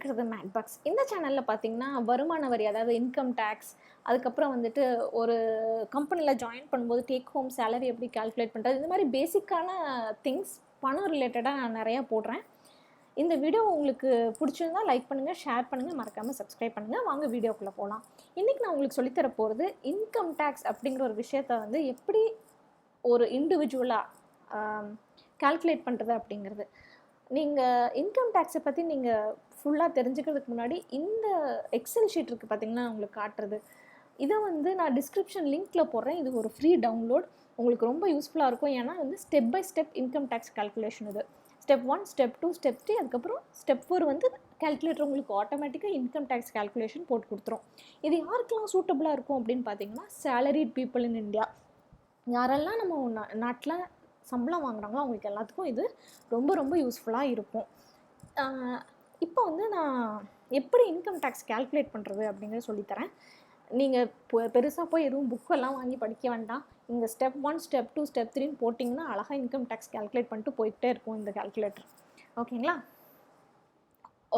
இருக்கிறது mat box. இந்த சேனல்ல பார்த்தீங்கன்னா, வருமான வரி அதாவது இன்கம் டேக்ஸ், அதுக்கப்புறம் வந்துட்டு ஒரு கம்பெனில ஜாயின் பண்ணும்போது டேக் ஹோம் சேலரி எப்படி கால்குலேட் பண்றது, இந்த மாரி பேசிக்கான திங்ஸ் பணம் ரிலேட்டடா நான் நெறையா போடுறேன். இந்த வீடியோ உங்களுக்கு புடிச்சிருந்தா லைக் பண்ணுங்க, ஷேர் பண்ணுங்க, மறக்காம சப்ஸ்கிரைப் பண்ணுங்க. வாங்க வீடியோக்குள்ள போலாம். இன்னைக்கு நான் உங்களுக்கு சொல்லி தர போறது, இன்கம் டேக்ஸ் அப்படிங்கிற ஒரு விஷயத்த வந்து எப்படி ஒரு இண்டிவிஜுவலா கால்குலேட் பண்றது அப்படிங்கிறது. நீங்க இன்கம் டேக்ஸ பத்தி நீங்க ஃபுல்லா தெரிஞ்சுக்கிறதுக்கு முன்னாடி, இந்த எக்ஸெல் ஷீட் இருக்கு பார்த்தீங்களா, உங்களுக்கு காட்டுறது. இத வந்து நான் டிஸ்கிரிப்ஷன் லிங்க்ல போடுறேன். இது ஒரு ஃப்ரீ டவுன்லோட். உங்களுக்கு ரொம்ப யூஸ்ஃபுல்லா இருக்கும். ஏன்னா வந்து step by step income tax calculation இது. ஸ்டெப் 1, ஸ்டெப் 2, ஸ்டெப் 3 அதுக்கப்புறம் ஸ்டெப் 4 வந்து கால்குலேட்டர் உங்களுக்கு ஆட்டோமேட்டிக்கா இன்கம் டேக்ஸ் கால்குலேஷன் போட்டு குடுத்துரும். இது யாருக்கெல்லாம் சூட்டபிளா இருக்கும் அப்படின்னு பார்த்தீங்கன்னா, சேலரிட் பீப்பிள் இன் இண்டியா. யாரெல்லாம் நம்ம நாட்ல சம்பளம் வாங்குறாங்களோ அவங்களுக்கு எல்லாத்துக்கும் இது ரொம்ப ரொம்ப யூஸ்ஃபுல்லாக இருக்கும். இப்போ வந்து நான் எப்படி இன்கம் டேக்ஸ் கால்குலேட் பண்ணுறது அப்படிங்கிறத சொல்லித்தரேன். நீங்கள் பெருசாக போய் எதுவும் புக்கெல்லாம் வாங்கி படிக்க வேண்டாம். இங்கே ஸ்டெப் 1, ஸ்டெப் 2, ஸ்டெப் 3ன்னு போட்டிங்கன்னா அழகாக இன்கம் டேக்ஸ் கால்குலேட் பண்ணிட்டு போயிட்டே இருக்கும் இந்த கால்குலேட்டர். ஓகேங்களா?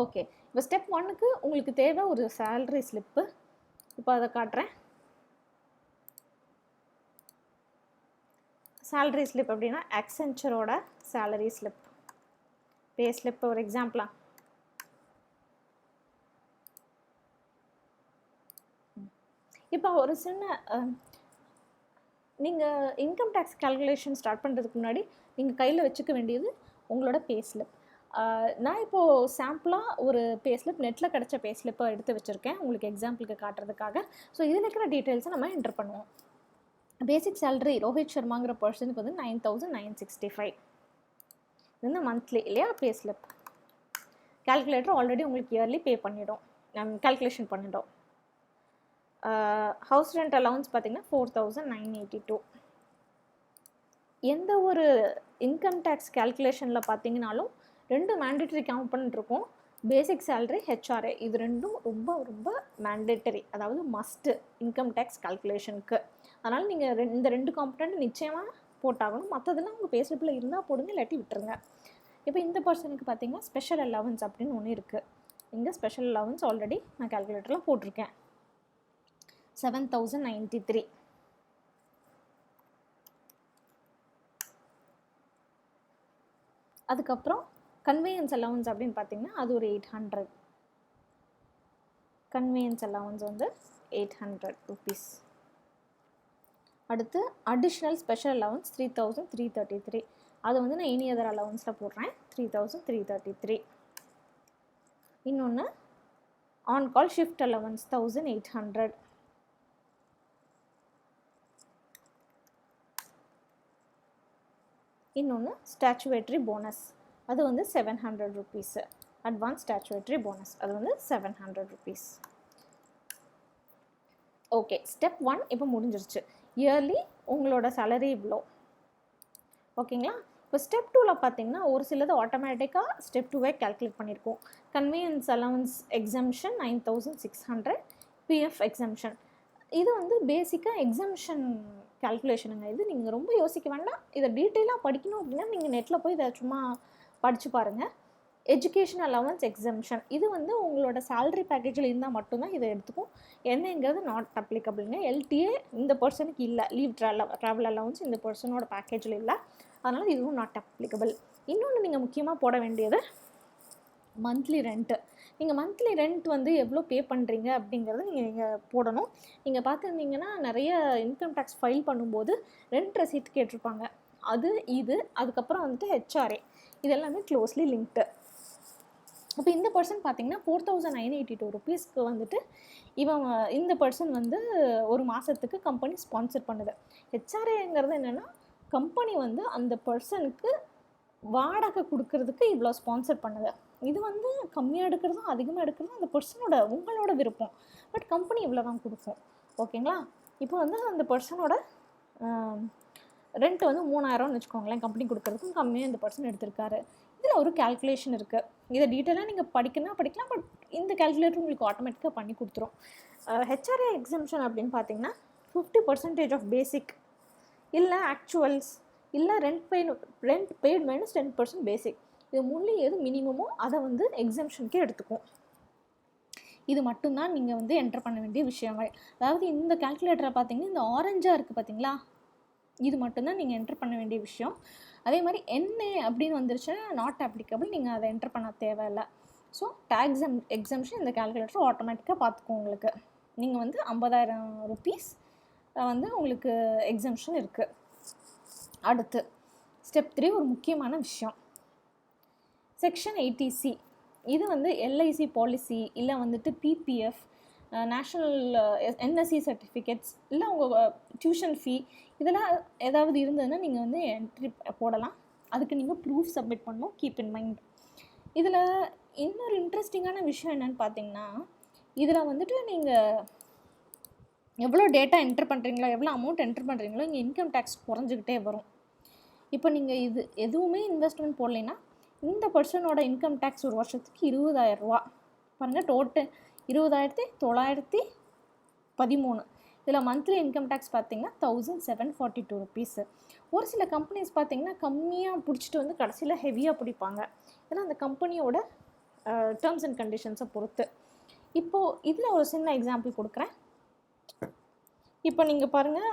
ஓகே. இப்போ ஸ்டெப் 1க்கு உங்களுக்கு தேவை ஒரு சேலரி ஸ்லிப்பு. இப்போ அதை காட்டுறேன். சேலரி ஸ்லிப் அப்படின்னா அக்சென்ச்சரோட சேலரி ஸ்லிப், பே ஸ்லிப் ஒரு எக்ஸாம்பிளா. இப்போ ஒரு சின்ன நீங்கள் இன்கம் டேக்ஸ் கால்குலேஷன் ஸ்டார்ட் பண்ணுறதுக்கு முன்னாடி நீங்கள் கையில் வச்சுக்க வேண்டியது உங்களோட பே ஸ்லிப். நான் இப்போது சாம்பிளாக ஒரு பே ஸ்லிப் நெட்டில் கிடச்ச பே ஸ்லிப்பை எடுத்து வச்சுருக்கேன் உங்களுக்கு எக்ஸாம்பிளுக்கு காட்டுறதுக்காக. ஸோ இதில் இருக்கிற டீட்டெயில்ஸை நம்ம என்டர் பண்ணுவோம். பேசிக் சேலரி ரோஹித் சர்மாங்கிற பர்சனுக்கு வந்து 9,965. இது வந்து மந்த்லி இல்லையா பே ஸ்லிப். கால்குலேட்டர் ஆல்ரெடி உங்களுக்கு இயர்லி பே பண்ணிடும், கால்குலேஷன் பண்ணிடும். ஹவுஸ் ரெண்ட் அலவுன்ஸ் பார்த்தீங்கன்னா 4,982. எந்த ஒரு இன்கம் டேக்ஸ் கால்குலேஷனில் பார்த்தீங்கனாலும் 2 மேண்டேட்டரி காம்பனண்ட் இருக்கும். பேசிக் சேலரி, ஹெச்ஆர்ஏ, இது ரெண்டும் ரொம்ப ரொம்ப மேண்டேட்டரி, அதாவது மஸ்ட்டு இன்கம் டேக்ஸ் கால்குலேஷனுக்கு. அதனால் நீங்கள் இந்த 2 காம்பனண்ட் நிச்சயமாக போட்டாகணும். மற்றதெல்லாம் உங்கள் பே ஸ்லிப்பில் இருந்தால் போடுங்க, இல்லாட்டி விட்டுருங்க. இப்போ இந்த பர்சனுக்கு பார்த்தீங்கன்னா ஸ்பெஷல் அலவன்ஸ் அப்படின்னு ஒன்று இருக்குது. இங்கே ஸ்பெஷல் அலவன்ஸ் ஆல்ரெடி நான் கால்குலேட்டரில் போட்டிருக்கேன். 7,093. அதுக்கப்புறம் கன்வேயன்ஸ் அலவன்ஸ் அப்படின்னு பார்த்தீங்கன்னா அது ஒரு 800. கன்வேயன்ஸ் அலவன்ஸ் வந்து 800 rupees. அடுத்து அடிஷ்னல் ஸ்பெஷல் அலவன்ஸ் 3,333. அது வந்து நான் எனி அதர் அலவன்ஸில் போடுறேன், 3,333. இன்னொன்று ஆன் கால் ஷிஃப்ட் அலவன்ஸ் 1,800. இன்னொன்று ஸ்டாச்சுவேட்ரி போனஸ், அது வந்து 700 rupees. அட்வான்ஸ் ஸ்டாச்சுவேட்ரி போனஸ் அது வந்து 700 rupees. ஓகே, ஸ்டெப் 1 இப்போ முடிஞ்சிருச்சு. இயர்லி உங்களோட சேலரி இவ்வளோ. ஓகேங்களா? இப்போ ஸ்டெப் 2வில் பார்த்தீங்கன்னா ஒரு சிலது ஆட்டோமேட்டிக்காக ஸ்டெப் 2வே கால்குலேட் பண்ணியிருக்கோம். Conveyance allowance exemption 9,600. PF exemption இது வந்து பேசிக்காக எக்ஸம்ஷன் கால்குலேஷனுங்க. இது நீங்கள் ரொம்ப யோசிக்க வேண்டாம். இதை டீட்டெயிலாக படிக்கணும் அப்படின்னா நீங்கள் நெட்டில் போய் இதை சும்மா படித்து பாருங்கள். எஜுகேஷன் அலவன்ஸ் எக்ஸம்ஷன் இது வந்து உங்களோட சேலரி பேக்கேஜில் இருந்தால் மட்டும்தான் இதை எடுத்துக்கும். என்னங்கிறது நாட் அப்ளிகபிள்ங்க. எல்டிஏ இந்த பர்சனுக்கு இல்லை, லீவ் ட்ராவல் அலவன்ஸ் இந்த பர்சனோட பேக்கேஜில் இல்லை, அதனால் இதுவும் நாட் அப்ளிகபிள். இன்னொன்று நீங்கள் முக்கியமாக போட வேண்டியது மந்த்லி ரெண்ட்டு. நீங்கள் மந்த்லி ரெண்ட் வந்து எவ்வளோ பே பண்ணுறீங்க அப்படிங்கிறத நீங்கள் போடணும். நீங்கள் பார்த்துருந்தீங்கன்னா நிறைய இன்கம் டேக்ஸ் ஃபைல் பண்ணும்போது ரெண்ட் ரெசிப்ட் கேட்டிருப்பாங்க. அது இது அதுக்கப்புறம் வந்துட்டு ஹெச்ஆர்ஏ இது எல்லாமே க்ளோஸ்லி லிங்க்டு. இப்போ இந்த பர்சன் பார்த்தீங்கன்னா 4,982 rupeesக்கு வந்துட்டு இந்த பர்சன் வந்து ஒரு மாதத்துக்கு கம்பெனி ஸ்பான்சர் பண்ணுது. ஹெச்ஆர்ஏங்கிறது என்னென்னா கம்பெனி வந்து அந்த பர்சனுக்கு வாடகை கொடுக்கறதுக்கு இவ்வளோ ஸ்பான்சர் பண்ணுது. இது வந்து கம்மியாக எடுக்கிறதும் அதிகமாக எடுக்கிறதும் அந்த பர்சனோட உங்களோட விருப்பம். பட் கம்பெனி இவ்வளோ தான் கொடுக்கும். ஓகேங்களா? இப்போ வந்து அந்த பர்சனோட ரெண்ட் வந்து 3,000ன்னு வச்சுக்கோங்களேன். கம்பெனி கொடுக்குறதுக்கும் கம்மியாக இந்த பர்சன் எடுத்திருக்காரு. இதில் ஒரு கால்குலேஷன் இருக்குது. இதை டீட்டெயிலாக நீங்கள் படிக்கலாம். பட் இந்த கால்குலேட்டர் உங்களுக்கு ஆட்டோமேட்டிக்காக பண்ணி கொடுத்துரும். ஹெச்ஆர்ஏ எக்ஸம்ஷன் அப்படின்னு பார்த்தீங்கன்னா 50% ஆஃப் பேசிக் இல்லை ஆக்சுவல்ஸ் இல்லை ரெண்ட் பெய்டு -10% பேசிக். இது மூணுலேயும் எது மினிமமோ அதை வந்து எக்ஸம்ஷனுக்கே எடுத்துக்கும். இது மட்டும்தான் நீங்கள் வந்து என்டர் பண்ண வேண்டிய விஷயங்கள். அதாவது இந்த கால்குலேட்டரை பார்த்தீங்கன்னா இந்த ஆரஞ்சாக இருக்குது பார்த்தீங்களா, இது மட்டும்தான் நீங்கள் என்டர் பண்ண வேண்டிய விஷயம். அதே மாதிரி NA அப்படின்னு வந்துருச்சுன்னா நாட் அப்ளிகபிள், நீங்கள் அதை என்டர் பண்ண தேவையில்லை. ஸோ டேக்ஸ் எக்ஸம்ஷன் இந்த கால்குலேட்டர் ஆட்டோமேட்டிக்காக பார்த்துக்கும் உங்களுக்கு. நீங்கள் வந்து 50,000 ருபீஸ் வந்து உங்களுக்கு எக்ஸம்ஷன் இருக்குது. அடுத்து ஸ்டெப் 3 ஒரு முக்கியமான விஷயம், செக்ஷன் 80C. இது வந்து LIC பாலிசி இல்லை வந்துட்டு PPF, நேஷ்னல் NSE சர்டிஃபிகேட்ஸ், இல்லை உங்கள் டியூஷன் ஃபீ, இதெல்லாம் ஏதாவது இருந்ததுன்னா நீங்கள் வந்து என்ட்ரி போடலாம். அதுக்கு நீங்கள் ப்ரூஃப் சப்மிட் பண்ணணும், கீப் இன் மைண்ட். இதில் இன்னொரு இன்ட்ரெஸ்டிங்கான விஷயம் என்னென்னு பார்த்தீங்கன்னா, இதில் வந்துட்டு நீங்கள் எவ்வளோ டேட்டா என்டர் பண்ணுறீங்களோ, எவ்வளோ அமௌண்ட் என்டர் பண்ணுறீங்களோ, இங்கே இன்கம் டேக்ஸ் குறைஞ்சிக்கிட்டே வரும். இப்போ நீங்கள் இது எதுவுமே இன்வெஸ்ட்மெண்ட் போடலைன்னா இந்த பர்சனோட இன்கம் டேக்ஸ் ஒரு வருஷத்துக்கு 20,000 ரூபா. பாருங்கள், டோட்டல் 20,913. இதில் மந்த்லி இன்கம் டேக்ஸ் பார்த்தீங்கன்னா 1,742 ருபீஸு. ஒரு சில கம்பெனிஸ் பார்த்தீங்கன்னா கம்மியாக பிடிச்சிட்டு வந்து கடைசியில் ஹெவியாக பிடிப்பாங்க. ஏன்னா அந்த கம்பெனியோட டேர்ம்ஸ் அண்ட் கண்டிஷன்ஸை பொறுத்து. இப்போது இதில் ஒரு சின்ன எக்ஸாம்பிள் கொடுக்குறேன். இப்போ நீங்கள் பாருங்கள்,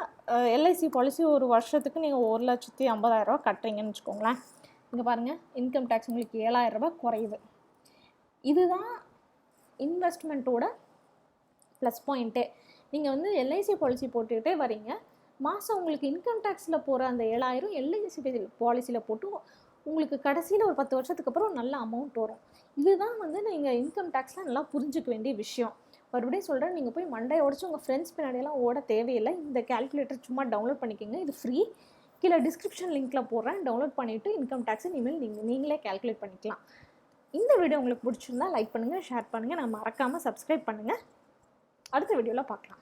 LIC பாலிசி ஒரு வருஷத்துக்கு நீங்கள் 1,50,000 ரூபா கட்டுறீங்கன்னு வச்சுக்கோங்களேன். இங்கே பாருங்கள், இன்கம் டேக்ஸ் உங்களுக்கு 7,000 ரூபா குறையுது. இதுதான் இன்வெஸ்ட்மெண்ட்டோட ப்ளஸ் பாயிண்ட்டே. நீங்கள் வந்து LIC பாலிசி போட்டுக்கிட்டே வரீங்க, மாதம் உங்களுக்கு இன்கம் டேக்ஸில் போகிற அந்த 7,000 LIC பாலிசியில் போட்டு உங்களுக்கு கடைசியில் ஒரு 10 வருஷத்துக்கு அப்புறம் ஒரு நல்ல அமௌண்ட் வரும். இதுதான் வந்து நீங்கள் இன்கம் டேக்ஸில் நல்லா புரிஞ்சிக்க வேண்டிய விஷயம். மறுபடியும் சொல்கிறேன், நீங்கள் போய் மண்டையை உடச்சி உங்கள் ஃப்ரெண்ட்ஸ் பின்னாடியெல்லாம் ஓட தேவையில்லை. இந்த கால்குலேட்டர் சும்மா டவுன்லோட் பண்ணிக்கோங்க, இது ஃப்ரீ. கீழே டிஸ்கிரிப்ஷன் லிங்க்கில் போடுறேன், டவுன்லோட் பண்ணிவிட்டு இன்கம் டேக்ஸை இனிமேல் நீங்களே கால்குலேட் பண்ணிக்கலாம். இந்த வீடியோ உங்களுக்கு பிடிச்சிருந்தா லைக் பண்ணுங்கள், ஷேர் பண்ணுங்கள், நான் மறக்காமல் சப்ஸ்கிரைப் பண்ணுங்கள். அடுத்த வீடியோவில் பார்க்கலாம்.